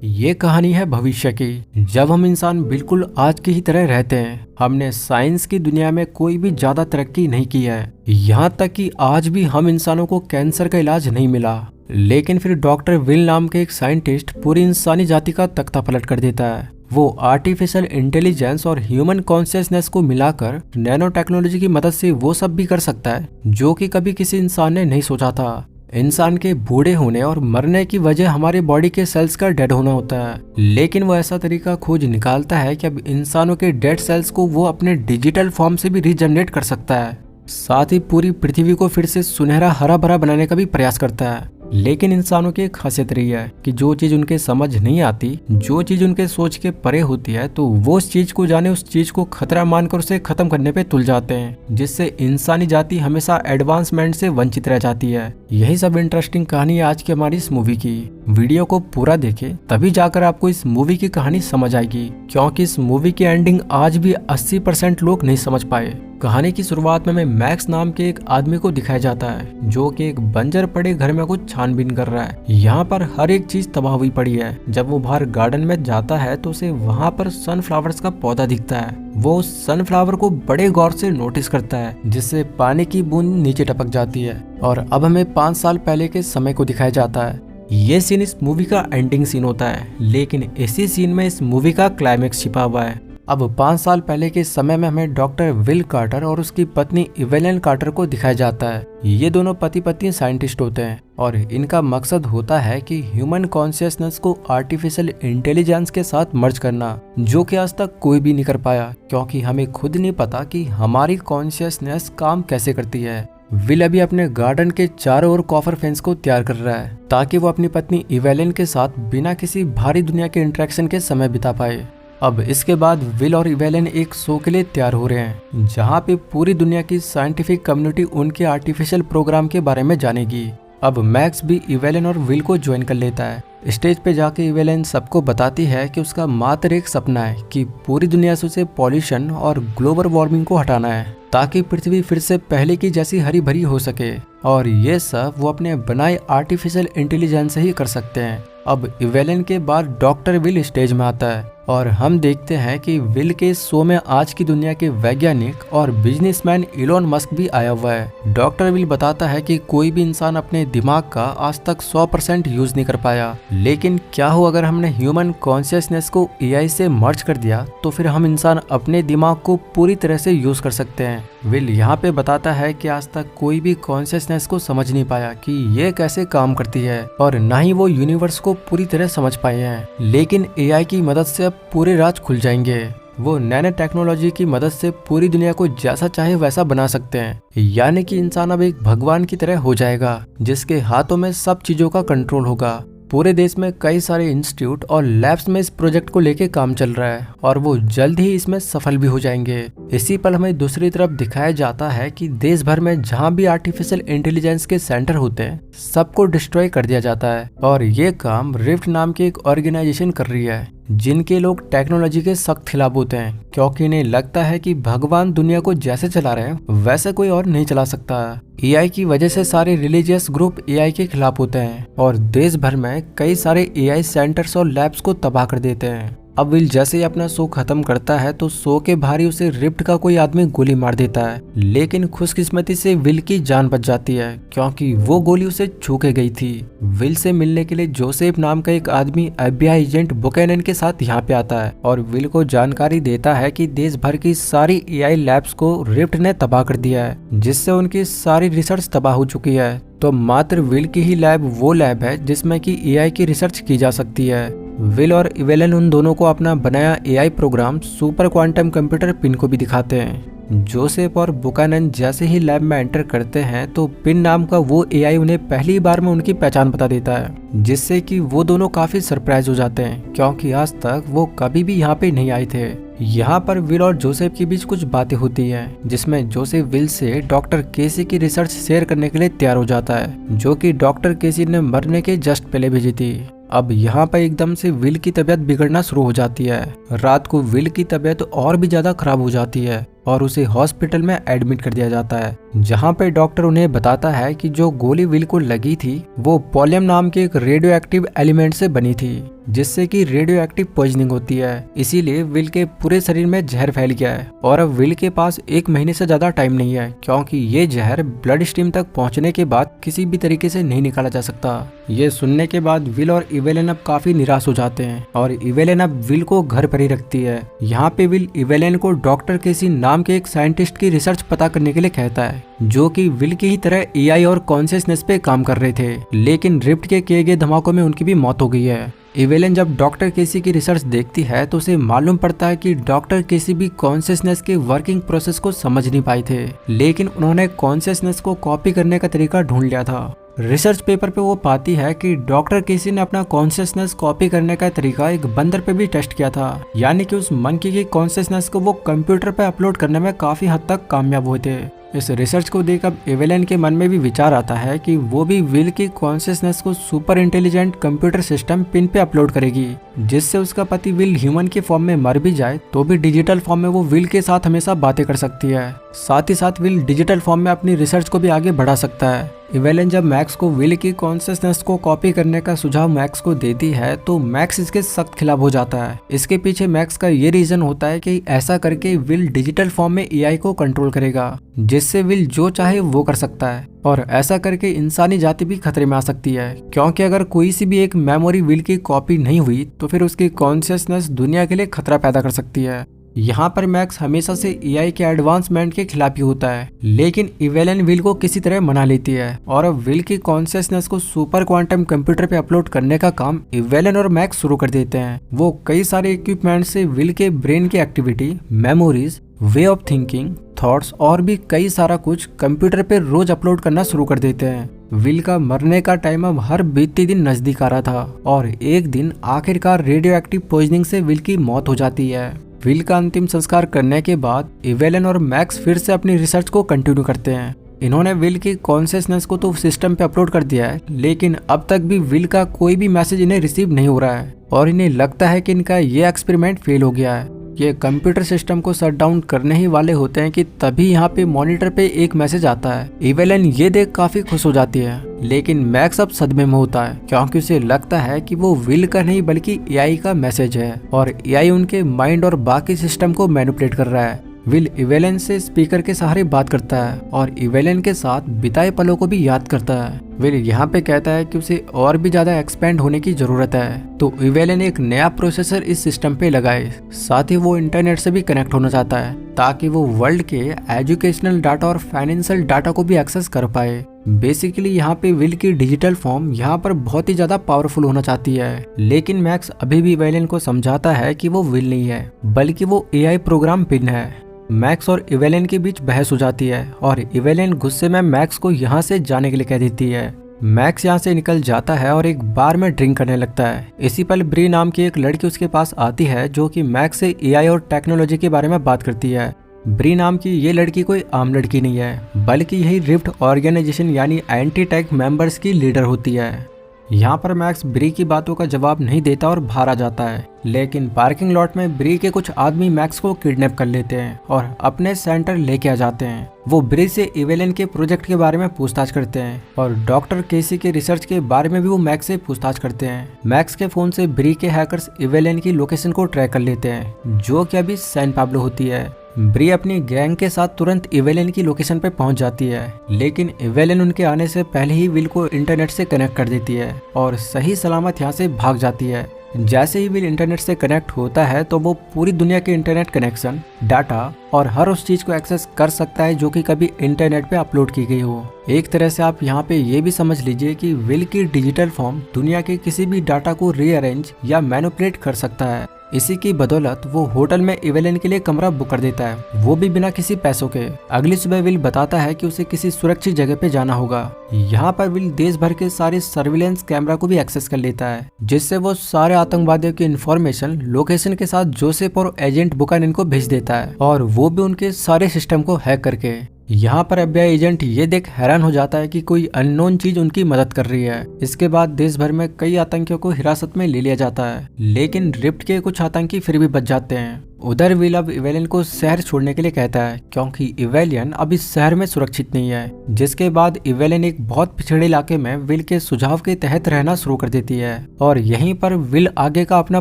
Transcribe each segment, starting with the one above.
ये कहानी है भविष्य की, जब हम इंसान बिल्कुल आज की ही तरह रहते हैं। हमने साइंस की दुनिया में कोई भी ज्यादा तरक्की नहीं की है, यहाँ तक कि आज भी हम इंसानों को कैंसर का इलाज नहीं मिला। लेकिन फिर डॉक्टर विल नाम के एक साइंटिस्ट पूरी इंसानी जाति का तख्ता पलट कर देता है। वो आर्टिफिशियल इंटेलिजेंस और ह्यूमन कॉन्शियसनेस को मिलाकर नैनो टेक्नोलॉजी की मदद से वो सब भी कर सकता है जो कि कभी किसी इंसान ने नहीं सोचा था। इंसान के बूढ़े होने और मरने की वजह हमारे बॉडी के सेल्स का डेड होना होता है, लेकिन वो ऐसा तरीका खोज निकालता है कि अब इंसानों के डेड सेल्स को वो अपने डिजिटल फॉर्म से भी रीजनरेट कर सकता है। साथ ही पूरी पृथ्वी को फिर से सुनहरा हरा भरा बनाने का भी प्रयास करता है। लेकिन इंसानों की एक खासियत रही है कि जो चीज उनके समझ नहीं आती, जो चीज उनके सोच के परे होती है, तो वो उस चीज को जाने उस चीज को खतरा मानकर उसे खत्म करने पे तुल जाते हैं, जिससे इंसानी जाति हमेशा एडवांसमेंट से वंचित रह जाती है। यही सब इंटरेस्टिंग कहानी है आज की हमारी इस मूवी की। वीडियो को पूरा देखें तभी जाकर आपको इस मूवी की कहानी समझ आएगी, क्योंकि इस मूवी की एंडिंग आज भी 80% लोग नहीं समझ पाए। कहानी की शुरुआत में मैक्स नाम के एक आदमी को दिखाया जाता है जो कि एक बंजर पड़े घर में कुछ छानबीन कर रहा है। यहाँ पर हर एक चीज तबाह हुई पड़ी है। जब वो बाहर गार्डन में जाता है तो उसे वहाँ पर सनफ्लावर्स का पौधा दिखता है। वो उस सनफ्लावर को बड़े गौर से नोटिस करता है, जिससे पानी की बूंद नीचे टपक जाती है। और अब हमें 5 साल पहले के समय को दिखाया जाता है। ये सीन इस मूवी का एंडिंग सीन होता है, लेकिन इसी सीन में इस मूवी का क्लाइमेक्स छिपा हुआ है। अब 5 साल पहले के समय में हमें डॉक्टर विल कार्टर और उसकी पत्नी इवेलिन कार्टर को दिखाया जाता है। ये दोनों पति पत्नी साइंटिस्ट होते हैं और इनका मकसद होता है कि ह्यूमन कॉन्शियसनेस को आर्टिफिशियल इंटेलिजेंस के साथ मर्ज करना, जो कि आज तक कोई भी नहीं कर पाया, क्योंकि हमें खुद नहीं पता कि हमारी कॉन्शियसनेस काम कैसे करती है। विल अभी अपने गार्डन के चारों ओर कॉपर फेंस को तैयार कर रहा है ताकि वो अपनी पत्नी इवेलिन के साथ बिना किसी भारी दुनिया के इंटरेक्शन के समय बिता पाए। अब इसके बाद विल और इवेलिन एक शो के लिए तैयार हो रहे हैं, जहां पे पूरी दुनिया की साइंटिफिक कम्युनिटी उनके आर्टिफिशियल प्रोग्राम के बारे में जानेगी। अब मैक्स भी इवेलिन और विल को ज्वाइन कर लेता है। स्टेज पे जाके इवेलिन सबको बताती है कि उसका मात्र एक सपना है कि पूरी दुनिया से उसे पॉल्यूशन और ग्लोबल वार्मिंग को हटाना है, ताकि पृथ्वी फिर से पहले की जैसी हरी भरी हो सके। और ये सब वो अपने बनाए आर्टिफिशियल इंटेलिजेंस से ही कर सकते हैं। अब इवेलिन के बाद डॉक्टर विल स्टेज में आता है और हम देखते हैं कि विल के शो में आज की दुनिया के वैज्ञानिक और बिजनेसमैन इलोन मस्क भी आया हुआ है। डॉक्टर विल बताता है कि कोई भी इंसान अपने दिमाग का आज तक 100% यूज नहीं कर पाया, लेकिन क्या हो अगर हमने ह्यूमन कॉन्शियसनेस को एआई से मर्ज कर दिया, तो फिर हम इंसान अपने दिमाग को पूरी तरह से यूज कर सकते हैं। विल यहाँ पे बताता है कि आज तक कोई भी कॉन्शियसनेस को समझ नहीं पाया कि ये कैसे काम करती है, और ना ही वो यूनिवर्स को पूरी तरह समझ पाए हैं। लेकिन एआई की मदद से अब पूरे राज खुल जाएंगे। वो नैनो टेक्नोलॉजी की मदद से पूरी दुनिया को जैसा चाहे वैसा बना सकते हैं, यानी कि इंसान अब एक भगवान की तरह हो जाएगा, जिसके हाथों में सब चीजों का कंट्रोल होगा। पूरे देश में कई सारे इंस्टीट्यूट और लैब्स में इस प्रोजेक्ट को लेके काम चल रहा है और वो जल्द ही इसमें सफल भी हो जाएंगे। इसी पल हमें दूसरी तरफ दिखाया जाता है कि देश भर में जहाँ भी आर्टिफिशियल इंटेलिजेंस के सेंटर होते हैं, सबको डिस्ट्रॉय कर दिया जाता है। और ये काम रिफ्ट नाम की एक ऑर्गेनाइजेशन कर रही है, जिनके लोग टेक्नोलॉजी के सख्त खिलाफ होते हैं, क्योंकि इन्हें लगता है कि भगवान दुनिया को जैसे चला रहे हैं वैसे कोई और नहीं चला सकता। एआई की वजह से सारे रिलीजियस ग्रुप एआई के खिलाफ होते हैं और देश भर में कई सारे एआई सेंटर्स और लैब्स को तबाह कर देते हैं। अब विल जैसे ही अपना शो खत्म करता है तो शो के बाहर ही उसे रिफ्ट का कोई आदमी गोली मार देता है, लेकिन खुशकिस्मती से विल की जान बच जाती है, क्योंकि वो गोली उसे छू के गई थी। विल से मिलने के लिए जोसेफ नाम का एक आदमी एफबीआई एजेंट बुकैनन के साथ यहाँ पे आता है और विल को जानकारी देता है कि देश भर की सारी एआई लैब्स को रिफ्ट ने तबाह कर दिया है, जिससे उनकी सारी रिसर्च तबाह हो चुकी है। तो मात्र विल की ही लैब वो लैब है जिसमें कि एआई की रिसर्च की जा सकती है। विल और इवेलिन उन दोनों को अपना बनाया AI programme super quantum computer pin को भी दिखाते हैं। जोसेफ और बुकानन जैसे ही लैब में एंटर करते हैं तो पिन नाम का वो एआई उन्हें पहली बार में उनकी पहचान बता देता है, जिससे कि वो दोनों काफी सरप्राइज हो जाते हैं, क्योंकि आज तक वो कभी भी यहाँ पे नहीं आए थे। यहाँ पर विल और जोसेफ के बीच कुछ बातें होती हैं, जिसमें जोसेफ विल से डॉक्टर केसी की रिसर्च शेयर करने के लिए तैयार हो जाता है, जो कि डॉक्टर केसी ने मरने के जस्ट पहले भेजी थी। अब यहाँ पर एकदम से विल की तबीयत बिगड़ना शुरू हो जाती है। रात को विल की तबीयत और भी ज्यादा खराब हो जाती है और उसे हॉस्पिटल में एडमिट कर दिया जाता है, जहाँ पे डॉक्टर उन्हें बताता है कि जो गोली विल को लगी थी वो पोलियम नाम के एक रेडियो एक्टिव एलिमेंट से बनी थी। जिससे कि रेडियो एक्टिव पॉइजनिंग होती है। इसीलिए विल के पूरे शरीर में जहर फैल गया है और अब विल के पास 1 महीने से ज्यादा टाइम नहीं है, क्योंकि ये जहर ब्लड स्ट्रीम तक पहुंचने के बाद किसी भी तरीके से नहीं निकाला जा सकता। ये सुनने के बाद विल और इवेलिन अब काफी निराश हो जाते हैं और इवेलिन अब विल को घर पर ही रखती है। यहाँ पे विल इवेलिन को डॉक्टर केसी नाम के एक साइंटिस्ट की रिसर्च पता करने के लिए कहता है, जो कि विल की ही तरह एआई और कॉन्शियसनेस पे काम कर रहे थे, लेकिन रिफ्ट के किए गए धमाकों में उनकी भी मौत हो गई है। इवेलिन जब डॉक्टर केसी की रिसर्च देखती है तो उसे मालूम पड़ता है कि डॉक्टर केसी भी कॉन्शियसनेस के वर्किंग प्रोसेस को समझ नहीं पाए थे, लेकिन उन्होंने कॉन्शियसनेस को कॉपी करने का तरीका ढूंढ लिया था। रिसर्च पेपर पे वो पाती है कि डॉक्टर केसी ने अपना कॉन्शियसनेस कॉपी करने का तरीका एक बंदर पे भी टेस्ट किया था, यानी कि उस मंकी की कॉन्शियसनेस को वो कंप्यूटर पे अपलोड करने में काफी हद तक कामयाब हुए थे। इस रिसर्च को देख अब इवेलिन के मन में भी विचार आता है कि वो भी विल की कॉन्शियसनेस को super intelligent computer system pin पे अपलोड करेगी, जिससे उसका पति विल ह्यूमन के फॉर्म में मर भी जाए तो भी डिजिटल फॉर्म में वो विल के साथ हमेशा बातें कर सकती है। साथ ही साथ विल डिजिटल फॉर्म में अपनी रिसर्च को भी आगे बढ़ा सकता है। इवेलिन जब मैक्स को विल की कॉन्शियसनेस को कॉपी करने का सुझाव मैक्स को देती है तो मैक्स इसके सख्त खिलाफ हो जाता है। इसके पीछे मैक्स का ये रीजन होता है कि ऐसा करके विल डिजिटल फॉर्म में एआई को कंट्रोल करेगा, जिससे विल जो चाहे वो कर सकता है और ऐसा करके इंसानी जाति भी खतरे में आ सकती है, क्योंकि अगर कोई सी भी एक मेमोरी विल की कॉपी नहीं हुई तो फिर उसकी कॉन्शियसनेस दुनिया के लिए खतरा पैदा कर सकती है। यहाँ पर मैक्स हमेशा से एआई के एडवांसमेंट के खिलाफ ही होता है, लेकिन इवेलिन विल को किसी तरह मना लेती है और अब विल की कॉन्शियसनेस को सुपर क्वांटम कंप्यूटर पे अपलोड करने का काम इवेलिन और मैक्स शुरू कर देते हैं। वो कई सारे इक्विपमेंट से विल के ब्रेन की activity, memories, way of thinking, thoughts और भी कई सारा कुछ कंप्यूटर पे रोज अपलोड करना शुरू कर देते हैं। विल का मरने का टाइम अब हर बीतते दिन नजदीक आ रहा था और एक दिन आखिरकार रेडियो एक्टिव पॉइजनिंग से विल की मौत हो जाती है। विल का अंतिम संस्कार करने के बाद इवेलिन और मैक्स फिर से अपनी रिसर्च को कंटिन्यू करते हैं। इन्होंने विल की कॉन्शियसनेस को तो सिस्टम पे अपलोड कर दिया है, लेकिन अब तक भी विल का कोई भी मैसेज इन्हें रिसीव नहीं हो रहा है और इन्हें लगता है कि इनका ये एक्सपेरिमेंट फेल हो गया है। ये कंप्यूटर सिस्टम को शट डाउन करने ही वाले होते हैं कि तभी यहाँ पे मॉनिटर पे एक मैसेज आता है। इवेलिन ये देख काफी खुश हो जाती है, लेकिन मैक्स अब सदमे में होता है, क्योंकि उसे लगता है कि वो विल का नहीं बल्कि एआई का मैसेज है और एआई उनके माइंड और बाकी सिस्टम को मैनिपुलेट कर रहा है। विल इवेलिन से स्पीकर के सहारे बात करता है और इवेलिन के साथ बिताए पलों को भी याद करता है। विल यहाँ पे कहता है कि उसे और भी ज्यादा एक्सपेंड होने की जरूरत है, तो इवेलिन एक नया प्रोसेसर इस सिस्टम पे लगाए। साथ ही वो इंटरनेट से भी कनेक्ट होना चाहता है ताकि वो वर्ल्ड के एजुकेशनल डाटा और फाइनेंशियल डाटा को भी एक्सेस कर पाए। बेसिकली यहाँ पे विल की डिजिटल फॉर्म यहाँ पर बहुत ही ज्यादा पावरफुल होना चाहती है, लेकिन मैक्स अभी भी इवेलिन को समझाता है कि वो विल नहीं है बल्कि वो एआई प्रोग्राम पिन है। मैक्स और इवेलिन के बीच बहस हो जाती है और इवेलिन गुस्से में मैक्स को यहाँ से जाने के लिए कह देती है। मैक्स यहाँ से निकल जाता है और एक बार में ड्रिंक करने लगता है। इसी पल ब्री नाम की एक लड़की उसके पास आती है, जो कि मैक्स से एआई और टेक्नोलॉजी के बारे में बात करती है। ब्री नाम की ये लड़की कोई आम लड़की नहीं है, बल्कि यही रिफ्ट ऑर्गेनाइजेशन यानी एंटी टेक मेंबर्स की लीडर होती है। यहाँ पर मैक्स ब्री की बातों का जवाब नहीं देता और बाहर आ जाता है, लेकिन पार्किंग लॉट में ब्री के कुछ आदमी मैक्स को किडनैप कर लेते हैं और अपने सेंटर लेके आ जाते हैं। वो ब्री से इवेलिन के प्रोजेक्ट के बारे में पूछताछ करते हैं और डॉक्टर केसी के रिसर्च के बारे में भी वो मैक्स से पूछताछ करते हैं। मैक्स के फोन से ब्री के हैकर्स इवेलिन की लोकेशन को ट्रैक कर लेते हैं, जो कि अभी सैन पाब्लो होती है। ब्री अपनी गैंग के साथ तुरंत इवेलिन की लोकेशन पे पहुंच जाती है, लेकिन इवेलिन उनके आने से पहले ही विल को इंटरनेट से कनेक्ट कर देती है और सही सलामत यहाँ से भाग जाती है। जैसे ही विल इंटरनेट से कनेक्ट होता है तो वो पूरी दुनिया के इंटरनेट कनेक्शन, डाटा और हर उस चीज को एक्सेस कर सकता है जो कि कभी इंटरनेट पे अपलोड की गई हो। एक तरह से आप यहाँ पे ये भी समझ लीजिए कि विल की डिजिटल फॉर्म दुनिया के किसी भी डाटा को रीअरेंज या मैनिपुलेट कर सकता है। इसी की बदौलत वो होटल में इवेलिन के लिए कमरा बुक कर देता है, वो भी बिना किसी पैसों के। अगली सुबह विल बताता है कि उसे किसी सुरक्षित जगह पे जाना होगा। यहाँ पर विल देश भर के सारे सर्विलेंस कैमरा को भी एक्सेस कर लेता है, जिससे वो सारे आतंकवादियों की इन्फॉर्मेशन लोकेशन के साथ जोसेफ और एजेंट बुकानन को भेज देता है और वो भी उनके सारे सिस्टम को हैक करके। यहाँ पर FBI एजेंट ये देख हैरान हो जाता है कि कोई अननोन चीज उनकी मदद कर रही है। इसके बाद देश भर में कई आतंकियों को हिरासत में ले लिया जाता है, लेकिन रिफ्ट के कुछ आतंकी फिर भी बच जाते हैं। उधर विल अब इवेलियन को शहर छोड़ने के लिए कहता है, क्योंकि इवेलियन अब इस शहर में सुरक्षित नहीं है। जिसके बाद इवेलियन एक बहुत पिछड़े इलाके में विल के सुझाव के तहत रहना शुरू कर देती है और यहीं पर विल आगे का अपना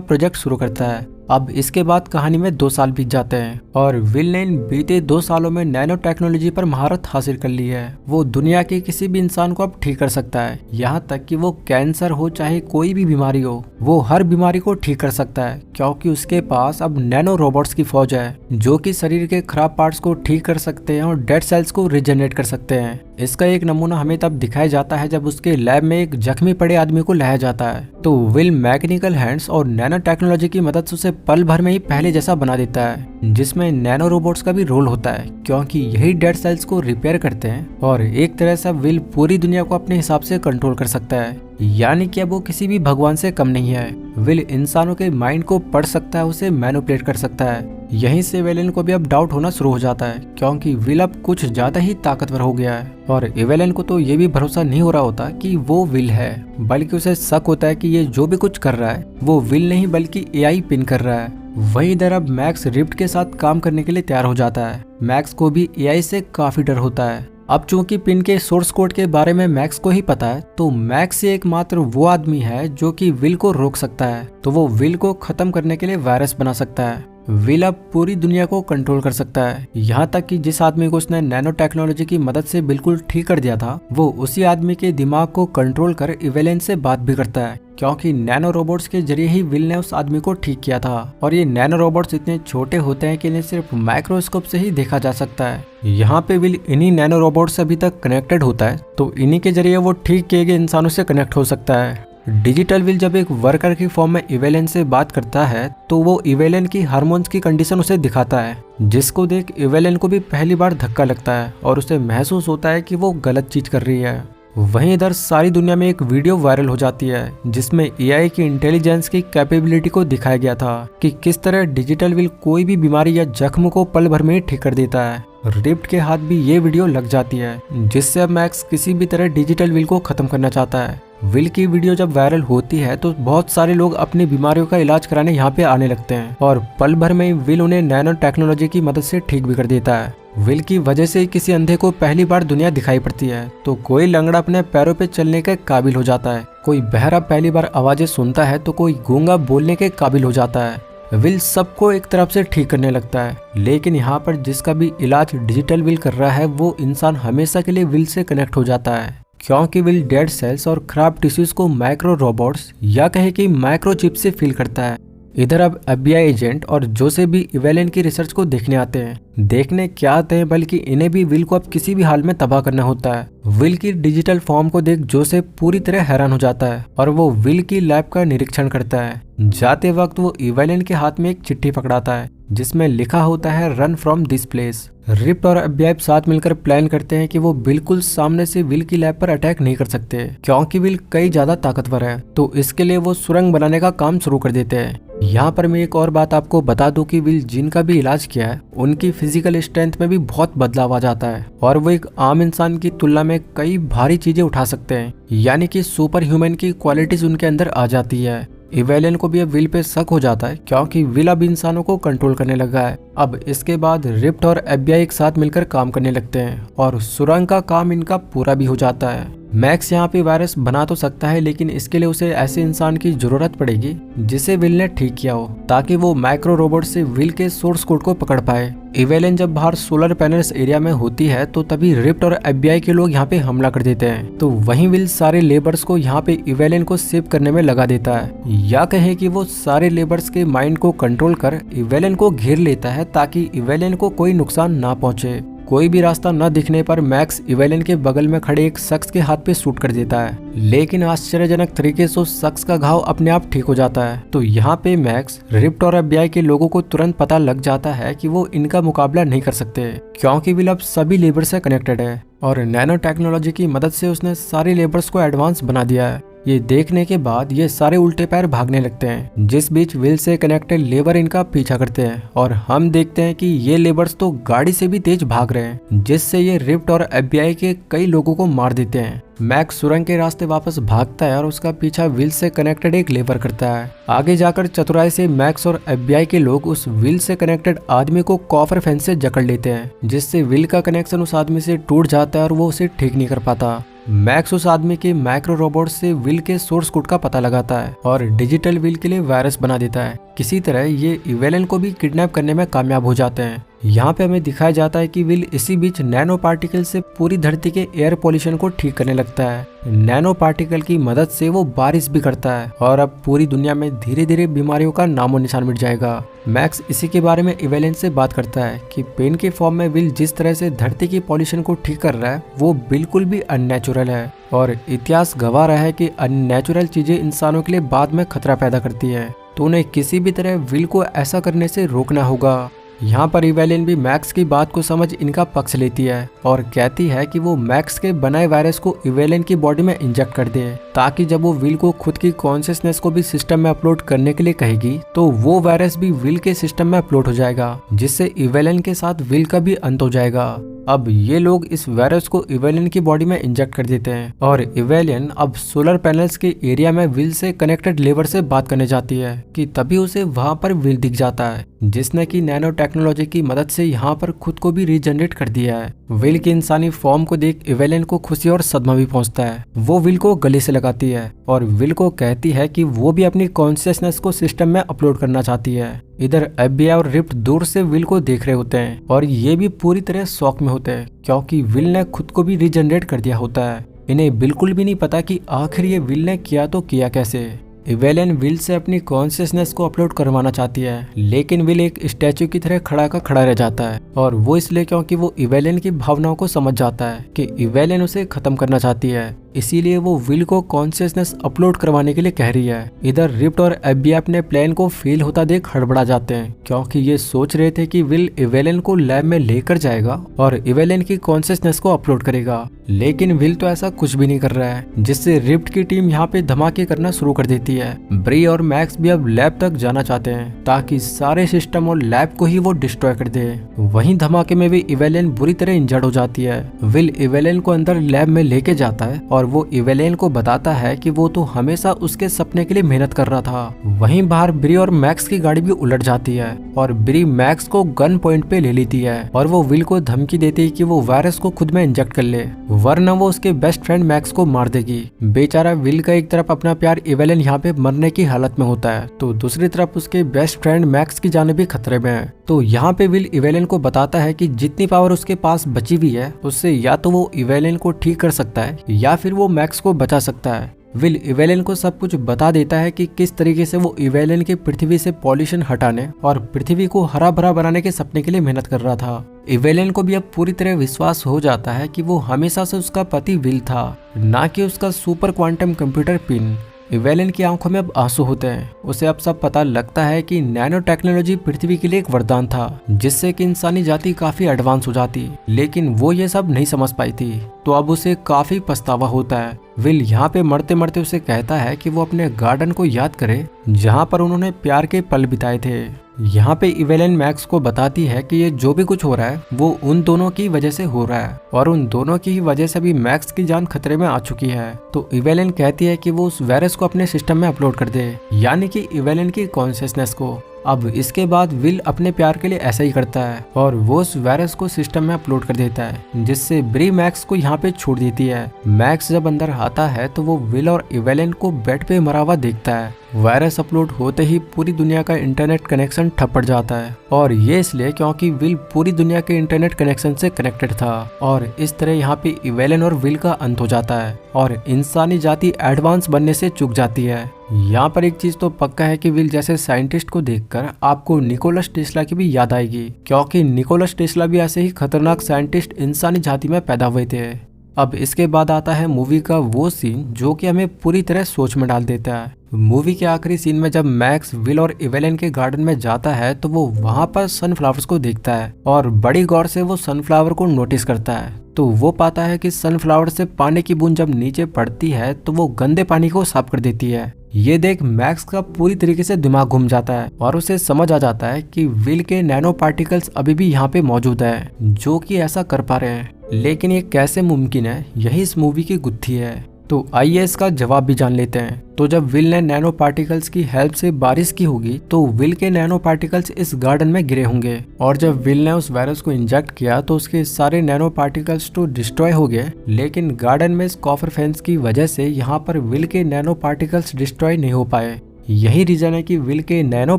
प्रोजेक्ट शुरू करता है। अब इसके बाद कहानी में 2 साल बीत जाते हैं और विल ने इन बीते 2 सालों में नैनो टेक्नोलॉजी पर महारत हासिल कर ली है। वो दुनिया के किसी भी इंसान को अब ठीक कर सकता है, यहाँ तक कि वो कैंसर हो चाहे कोई भी बीमारी हो, वो हर बीमारी को ठीक कर सकता है, क्योंकि उसके पास अब नैनो रोबोट्स की फौज है जो कि शरीर के खराब पार्ट्स को ठीक कर सकते हैं और डेड सेल्स को रिजेनरेट कर सकते हैं। इसका एक नमूना हमें तब दिखाया जाता है जब उसके लैब में एक जख्मी पड़े आदमी को लाया जाता है, तो विल मैकेनिकल हैंड्स और नैनो टेक्नोलॉजी की मदद से उसे पल भर में ही पहले जैसा बना देता है, जिसमें नैनो रोबोट्स का भी रोल होता है, क्योंकि यही डेड सेल्स को रिपेयर करते हैं और एक तरह से विल पूरी दुनिया को अपने हिसाब से कंट्रोल कर सकता है। यानी कि अब वो किसी भी भगवान से कम नहीं है। विल इंसानों के माइंड को पढ़ सकता है, उसे मैनिपुलेट कर सकता है। यहीं से इवेलियन को भी अब डाउट होना शुरू हो जाता है, क्योंकि विल अब कुछ ज्यादा ही ताकतवर हो गया है और इवेलियन को तो ये भी भरोसा नहीं हो रहा होता कि वो विल है, बल्कि उसे शक होता है कि ये जो भी कुछ कर रहा है वो विल नहीं बल्कि AI पिन कर रहा है। वहीं इधर अब मैक्स रिफ्ट के साथ काम करने के लिए तैयार हो जाता है। मैक्स को भी AI से काफी डर होता है। अब चूंकि पिन के सोर्स कोड के बारे में मैक्स को ही पता है, तो मैक्स एकमात्र वो आदमी है जो कि विल को रोक सकता है, तो वो विल को खत्म करने के लिए वायरस बना सकता है। विल अब पूरी दुनिया को कंट्रोल कर सकता है, यहाँ तक कि जिस आदमी को उसने नैनो टेक्नोलॉजी की मदद से बिल्कुल ठीक कर दिया था, वो उसी आदमी के दिमाग को कंट्रोल कर इवेलियन से बात भी करता है, क्योंकि नैनो रोबोट्स के जरिए ही विल ने उस आदमी को ठीक किया था। और ये नैनो रोबोट्स इतने छोटे होते हैं कि इन्हें सिर्फ माइक्रोस्कोप से ही देखा जा सकता है। यहाँ पे विल इन्हीं नैनो रोबोट्स से अभी तक कनेक्टेड होता है, तो इन्हीं के जरिए वो ठीक किए गए इंसानों से कनेक्ट हो सकता है। डिजिटल विल जब एक वर्कर की फॉर्म में इवेलियन से बात करता है, तो वो इवेलियन की हार्मोन्स की कंडीशन उसे दिखाता है, जिसको देख इवेलियन को भी पहली बार धक्का लगता है और उसे महसूस होता है कि वो गलत चीज कर रही है। वहीं इधर सारी दुनिया में एक वीडियो वायरल हो जाती है जिसमें AI की इंटेलिजेंस की कैपेबिलिटी को दिखाया गया था कि किस तरह डिजिटल विल कोई भी बीमारी या जख्म को पल भर में ही ठीक कर देता है। रिफ्ट के हाथ भी ये वीडियो लग जाती है, जिससे अब मैक्स किसी भी तरह डिजिटल विल को खत्म करना चाहता है। विल की वीडियो जब वायरल होती है तो बहुत सारे लोग अपनी बीमारियों का इलाज कराने यहाँ पे आने लगते हैं और पल भर में विल उन्हें नैनो टेक्नोलॉजी की मदद से ठीक भी कर देता है। विल की वजह से किसी अंधे को पहली बार दुनिया दिखाई पड़ती है, तो कोई लंगड़ा अपने पैरों पे चलने के काबिल हो जाता है, कोई बहरा पहली बार आवाजें सुनता है, तो कोई गूंगा बोलने के काबिल हो जाता है। विल सबको एक तरफ से ठीक करने लगता है, लेकिन यहाँ पर जिसका भी इलाज डिजिटल विल कर रहा है, वो इंसान हमेशा के लिए विल से कनेक्ट हो जाता है, क्योंकि विल डेड सेल्स और खराब टिश्यूज को माइक्रो रोबोट्स या कहे कि माइक्रो चिप से फिल करता है। इधर अब FBI एजेंट और जोसेफ भी इवेलियन की रिसर्च को देखने आते हैं। देखने क्या आते हैं, बल्कि इन्हें भी विल को अब किसी भी हाल में तबाह करना होता है। विल की डिजिटल फॉर्म को देख जोसेफ पूरी तरह हैरान हो जाता है और वो विल की लैब का निरीक्षण करता है। जाते वक्त वो इवेलियन के हाथ में एक चिट्ठी पकड़ाता है जिसमें लिखा होता है run from this place. Rift और FBI साथ मिलकर प्लान करते हैं कि वो बिल्कुल सामने से विल की लैब पर अटैक नहीं कर सकते, क्योंकि विल कई ज्यादा ताकतवर है, तो इसके लिए वो सुरंग बनाने का काम शुरू कर देते हैं। यहाँ पर मैं एक और बात आपको बता दूं कि विल जिनका भी इलाज किया है, उनकी फिजिकल स्ट्रेंथ में भी बहुत बदलाव आ जाता है और वो एक आम इंसान की तुलना में कई भारी चीजें उठा सकते हैं, यानी कि सुपर ह्यूमन की क्वालिटीज उनके अंदर आ जाती है। इवेलियन को भी अब विल पे शक हो जाता है, क्योंकि विल अब इंसानों को कंट्रोल करने लगा है। अब इसके बाद रिफ्ट और FBI एक साथ मिलकर काम करने लगते हैं और सुरंग का काम इनका पूरा भी हो जाता है। मैक्स यहाँ पे वायरस बना तो सकता है, लेकिन इसके लिए उसे ऐसे इंसान की जरूरत पड़ेगी जिसे विल ने ठीक किया हो, ताकि वो माइक्रो रोबोट से विल के सोर्स कोड को पकड़ पाए। इवेलियन जब बाहर सोलर पैनल्स एरिया में होती है, तो तभी रिफ्ट और FBI के लोग यहाँ पे हमला कर देते हैं, तो वहीं विल सारे लेबर्स को यहाँ पे इवेलियन को सेव करने में लगा देता है, या कहे कि वो सारे लेबर्स के माइंड को कंट्रोल कर इवेलियन को घेर लेता है, ताकि इवेलियन को कोई नुकसान ना पहुंचे। कोई भी रास्ता न दिखने पर मैक्स इवेलियन के बगल में खड़े एक शख्स के हाथ पे शूट कर देता है, लेकिन आश्चर्यजनक तरीके से उस शख्स का घाव अपने आप ठीक हो जाता है। तो यहाँ पे मैक्स, रिफ्ट और FBI के लोगों को तुरंत पता लग जाता है कि वो इनका मुकाबला नहीं कर सकते, क्योंकि विल अब सभी लेबर से कनेक्टेड है और नैनो टेक्नोलॉजी की मदद से उसने सारे लेबर्स को एडवांस बना दिया है। ये देखने के बाद ये सारे उल्टे पैर भागने लगते हैं, जिस बीच विल से कनेक्टेड लेबर इनका पीछा करते हैं और हम देखते हैं कि ये लेबर्स तो गाड़ी से भी तेज भाग रहे हैं, जिससे ये रिफ्ट और FBI के कई लोगों को मार देते हैं। मैक्स सुरंग के रास्ते वापस भागता है और उसका पीछा विल से कनेक्टेड एक लेबर करता है। आगे जाकर चतुराई से मैक्स और FBI के लोग उस विल से कनेक्टेड आदमी को कॉपर फेंस से जकड़ लेते हैं, जिससे विल का कनेक्शन उस आदमी से टूट जाता है और वो उसे ठीक नहीं कर पाता। मैक्स उस आदमी के माइक्रो रोबोट से विल के सोर्स कोड का पता लगाता है और डिजिटल विल के लिए वायरस बना देता है। किसी तरह ये इवेलन को भी किडनैप करने में कामयाब हो जाते हैं। यहाँ पे हमें दिखाया जाता है कि विल इसी बीच नैनो पार्टिकल से पूरी धरती के एयर पोल्यूशन को ठीक करने लगता है। नैनो पार्टिकल की मदद से वो बारिश भी करता है और अब पूरी दुनिया में धीरे धीरे बीमारियों का नामो निशान मिट जाएगा। मैक्स इसी के बारे में इवेलन से बात करता है कि पेन के फॉर्म में विल जिस तरह से धरती की पॉल्यूशन को ठीक कर रहा है वो बिल्कुल भी अननेचुरल है और इतिहास गवाह रहा है कि अननेचुरल चीजें इंसानों के लिए बाद में खतरा पैदा करती है, तो उन्हें किसी भी तरह विल को ऐसा करने से रोकना होगा। यहाँ पर इवेलिन भी मैक्स की बात को समझ इनका पक्ष लेती है और कहती है कि वो मैक्स के बनाए वायरस को इवेलिन की बॉडी में इंजेक्ट कर दे, ताकि जब वो विल को खुद की कॉन्शियसनेस को भी सिस्टम में अपलोड करने के लिए कहेगी तो वो वायरस भी विल के सिस्टम में अपलोड हो जाएगा, जिससे इवेलिन के साथ विल का भी अंत हो जाएगा। अब ये लोग इस वायरस को इवेलिन की बॉडी में इंजेक्ट कर देते हैं और इवेलिन अब सोलर पैनल्स के एरिया में विल से कनेक्टेड लेबर से बात करने जाती है कि तभी उसे वहां पर विल दिख जाता है, जिसने की नैनो टेक्नोलॉजी की मदद से यहाँ पर खुद को भी रीजनरेट कर दिया है। विल की इंसानी फॉर्म को देख इवेलिन को खुशी और सदमा भी पहुंचता है। वो विल को गले से लगाती है और विल को कहती है कि वो भी अपनी कॉन्शियसनेस को सिस्टम में अपलोड करना चाहती है। इधर FBI और रिफ्ट दूर से विल को देख रहे होते हैं और ये भी पूरी तरह शॉक में होते हैं, क्योंकि विल ने खुद को भी रीजनरेट कर दिया होता है। इन्हें बिल्कुल भी नहीं पता कि आखिर ये विल ने किया तो किया कैसे। इवेलिन विल से अपनी कॉन्शियसनेस को अपलोड करवाना चाहती है, लेकिन विल एक स्टैचू की तरह खड़ा का खड़ा रह जाता है और वो इसलिए क्योंकि वो इवेलिन की भावनाओं को समझ जाता है कि इवेलिन उसे खत्म करना चाहती है, इसीलिए वो विल को कॉन्शियसनेस अपलोड करवाने के लिए कह रही है। इधर रिफ्ट और FBI अपने प्लान को फेल होता देख हड़बड़ा जाते हैं, क्योंकि ये सोच रहे थे कि विल इवेलिन को लैब में लेकर जाएगा और इवेलिन की कॉन्शियसनेस को अपलोड करेगा, लेकिन विल तो ऐसा कुछ भी नहीं कर रहा है, जिससे रिफ्ट की टीम यहाँ पे धमाके करना शुरू कर देती है। ब्री और मैक्स भी अब लैब तक जाना चाहते हैं ताकि सारे सिस्टम और लैब को ही वो डिस्ट्रॉय कर दे। वहीं धमाके में भी इवेलिन बुरी तरह इंजर्ड हो जाती है। विल इवेलिन को अंदर लैब में लेके जाता है और वो इवेलिन को बताता है कि वो तो हमेशा उसके सपने के लिए मेहनत कर रहा था। वहीं बाहर ब्री और मैक्स की गाड़ी भी उलट जाती है और ब्री मैक्स को गन पॉइंट पे ले लेती है और वो विल को धमकी देती है कि वो वायरस को खुद में इंजेक्ट कर ले, वरना वो उसके बेस्ट फ्रेंड मैक्स को मार देगी। बेचारा विल का एक तरफ अपना प्यार इवेलिन यहाँ पे मरने की हालत में होता है, तो दूसरी तरफ उसके बेस्ट फ्रेंड मैक्स की जान भी खतरे में है। तो यहाँ पे विल इवेलिन को बताता है कि जितनी पावर उसके पास बची हुई है उससे या तो वो इवेलिन को ठीक कर सकता है या फिर वो मैक्स को बचा सकता है। विल इवेलिन को सब कुछ बता देता है कि किस तरीके से वो इवेलिन के पृथ्वी से पॉल्यूशन हटाने और पृथ्वी को हरा भरा बनाने के सपने के लिए मेहनत कर रहा था। इवेलिन को भी अब पूरी तरह विश्वास हो जाता है कि वो हमेशा से उसका पति विल था, ना कि उसका सुपर क्वांटम कंप्यूटर पिन। इवेलिन की आंखों में अब आंसू होते हैं। उसे अब सब पता लगता है कि नैनो टेक्नोलॉजी पृथ्वी के लिए एक वरदान था, जिससे कि इंसानी जाति काफी एडवांस हो जाती, लेकिन वो ये सब नहीं समझ पाई थी। तो अब उसे काफी पछतावा होता है। विल यहाँ पे मरते मरते उसे कहता है कि वो अपने गार्डन को याद करे जहाँ पर उन्होंने प्यार के पल बिताए थे। यहाँ पे इवेलिन मैक्स को बताती है कि ये जो भी कुछ हो रहा है वो उन दोनों की वजह से हो रहा है और उन दोनों की ही वजह से भी मैक्स की जान खतरे में आ चुकी है। तो इवेलिन कहती है कि वो उस वायरस को अपने सिस्टम में अपलोड कर दे, यानी कि इवेलिन की कॉन्शियसनेस को। अब इसके बाद विल अपने प्यार के लिए ऐसा ही करता है और वो उस वायरस को सिस्टम में अपलोड कर देता है, जिससे ब्री मैक्स को यहाँ पे छोड़ देती है। मैक्स जब अंदर आता है तो वो विल और इवेलिन को बेड पे मरा हुआ देखता है। वायरस अपलोड होते ही पूरी दुनिया का इंटरनेट कनेक्शन ठप पड़ जाता है और ये इसलिए क्योंकि विल पूरी दुनिया के इंटरनेट कनेक्शन से कनेक्टेड था और इस तरह यहाँ पे इवेलिन और विल का अंत हो जाता है और इंसानी जाति एडवांस बनने से चूक जाती है। यहाँ पर एक चीज तो पक्का है कि विल जैसे साइंटिस्ट को देखकर आपको निकोलस टेस्ला की भी याद आएगी, क्योंकि निकोलस टेस्ला भी ऐसे ही खतरनाक साइंटिस्ट इंसानी जाति में पैदा हुए थे। अब इसके बाद आता है मूवी का वो सीन जो कि हमें पूरी तरह सोच में डाल देता है। मूवी के आखिरी सीन में जब मैक्स विल और इवेलिन के गार्डन में जाता है तो वो वहाँ पर सनफ्लावर्स को देखता है और बड़ी गौर से वो सनफ्लावर को नोटिस करता है। तो वो पाता है कि सनफ्लावर से पानी की बूंद जब नीचे पड़ती है तो वो गंदे पानी को साफ कर देती है। ये देख मैक्स का पूरी तरीके से दिमाग घूम जाता है और उसे समझ आ जाता है कि विल के नैनो पार्टिकल्स अभी भी यहाँ पे मौजूद है जो कि ऐसा कर पा रहे हैं, लेकिन ये कैसे मुमकिन है, यही इस मूवी की गुत्थी है। तो आइए इसका जवाब भी जान लेते हैं। तो जब विल ने नैनो पार्टिकल्स की हेल्प से बारिश की होगी तो विल के नैनो पार्टिकल्स इस गार्डन में गिरे होंगे और जब विल ने उस वायरस को इंजेक्ट किया तो उसके सारे नैनो पार्टिकल्स तो डिस्ट्रॉय हो गए, लेकिन गार्डन में इस कॉपर फेंस की वजह से यहाँ पर विल के नैनो पार्टिकल्स डिस्ट्रॉय नहीं हो पाए। यही रीजन है कि विल के नैनो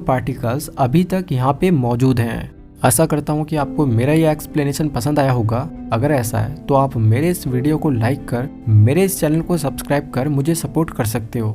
पार्टिकल्स अभी तक यहाँ पे मौजूद हैं। आशा करता हूँ कि आपको मेरा ये एक्सप्लेनेशन पसंद आया होगा। अगर ऐसा है तो आप मेरे इस वीडियो को लाइक कर मेरे इस चैनल को सब्सक्राइब कर मुझे सपोर्ट कर सकते हो।